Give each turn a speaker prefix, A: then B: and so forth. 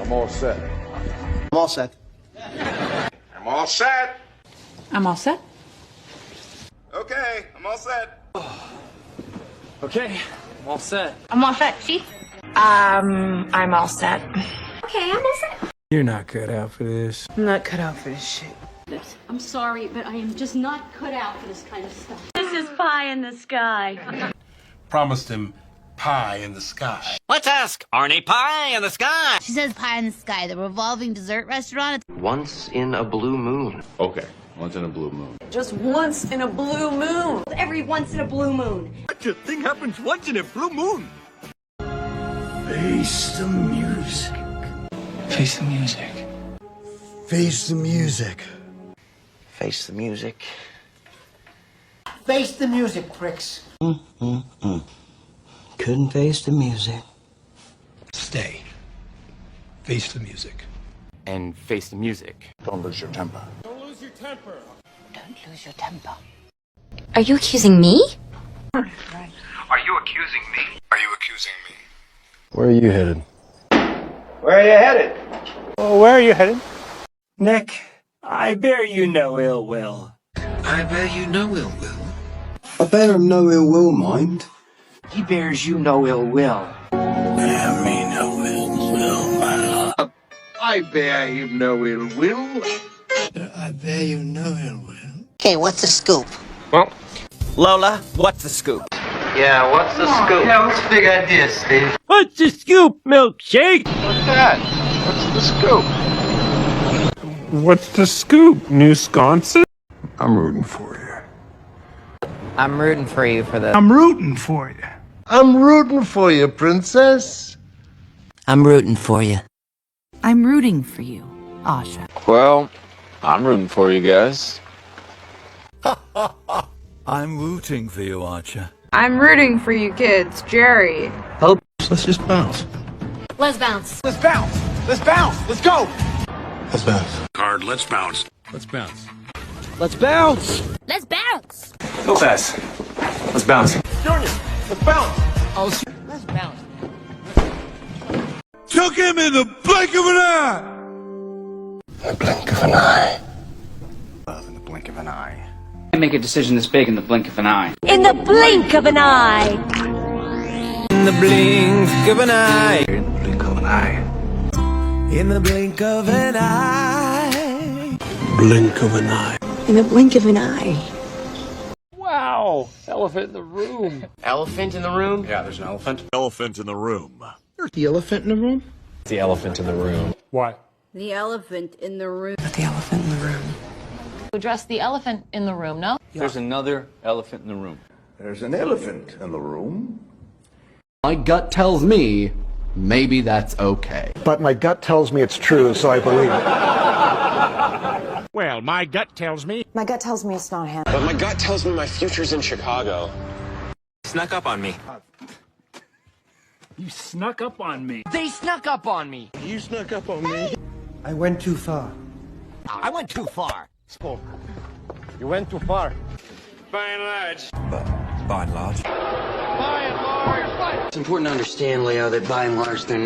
A: I'm all set.
B: I'm all set.
A: I'm all set.
C: I'm all set.
A: Okay, I'm all set.
D: Okay, I'm all set.
E: I'm all set, Chief. I'm all set. Okay, I'm all set.
D: You're not cut out for this.
C: I'm not cut out for this shit.
F: I'm sorry, but I am just not cut out for this kind of stuff.
E: This is pie in the sky.
G: Promised him pie in the sky.
H: Let's ask Arnie Pie in the Sky.
I: She says Pie in the Sky, the revolving dessert restaurant.
H: Once in a blue moon.
A: Okay, once in a blue moon.
C: Just once in a blue moon.
F: Every once in a blue moon.
H: Such a thing happens once in a blue moon.
B: Face the music.
D: Face the music.
B: Face the music.
H: Face the music.
B: Face the music, pricks.
H: Couldn't face the music.
G: Stay. Face the music.
D: And face the music.
A: Don't lose your temper.
I: Don't lose your temper.
F: Are you accusing me?
G: Are you accusing me? Are you accusing me?
A: Where are you headed?
B: Where are you headed?
D: Oh, where are you headed? Nick, I bear you no ill will.
G: I bear you no ill will.
B: I bear him no ill will, mind.
D: He bears you no ill will.
G: Bear me no ill will, my love.
A: I bear him no ill will.
B: I bear you no ill will.
I: Okay, what's the scoop?
D: Well, Lola, what's the scoop?
H: Yeah, what's the scoop?
B: Yeah, what's the big idea, Steve?
D: What's the scoop, milkshake?
A: What's that? What's the scoop?
J: What's the scoop, New Wisconsin?
A: I'm rooting for you.
H: I'm rooting for you for the...
J: I'm rooting for you.
A: I'm rooting for you, princess.
H: I'm rooting for you.
C: I'm rooting for you, Asha.
D: Well, I'm rooting for you guys.
J: I'm rooting for you, Archer.
C: I'm rooting for you kids, Jerry.
B: Let's just bounce.
F: Let's bounce.
B: Let's bounce. Let's bounce. Let's go. Let's bounce.
G: Card, let's bounce.
D: Let's bounce.
C: Let's bounce.
I: Let's bounce.
D: Go fast. Let's bounce.
B: Junior, let's bounce.
I: Let's bounce.
J: Took him in the blink of an eye!
A: The blink of an eye.
G: In the blink of an eye.
D: I make a decision this big in the blink of an eye.
E: In the blink of an eye.
D: In the blink of an eye.
G: In the blink of an eye.
J: In the blink of an eye.
G: Blink of an eye.
F: In the blink of an eye.
D: Wow! Elephant in the room.
H: Elephant in the room?
G: Yeah, there's an elephant. Elephant in the room.
B: The elephant in the room?
D: The elephant in the room.
J: What?
F: The elephant in the room.
C: The elephant in the room.
E: Address the elephant in the room, no?
D: There's another elephant in the room.
A: There's an elephant in the room.
K: My gut tells me maybe that's okay.
B: But my gut tells me it's true, so I believe it.
J: Well, my gut tells me.
C: My gut tells me it's not him.
H: But my gut tells me my future's in Chicago.
D: Snuck up on me. You snuck up on me.
H: They snuck up on me.
B: You snuck up on me. I went too far.
H: I went too far.
B: You went too far.
G: By and large.
J: By and large.
H: It's important to understand, Leo, that by and large they're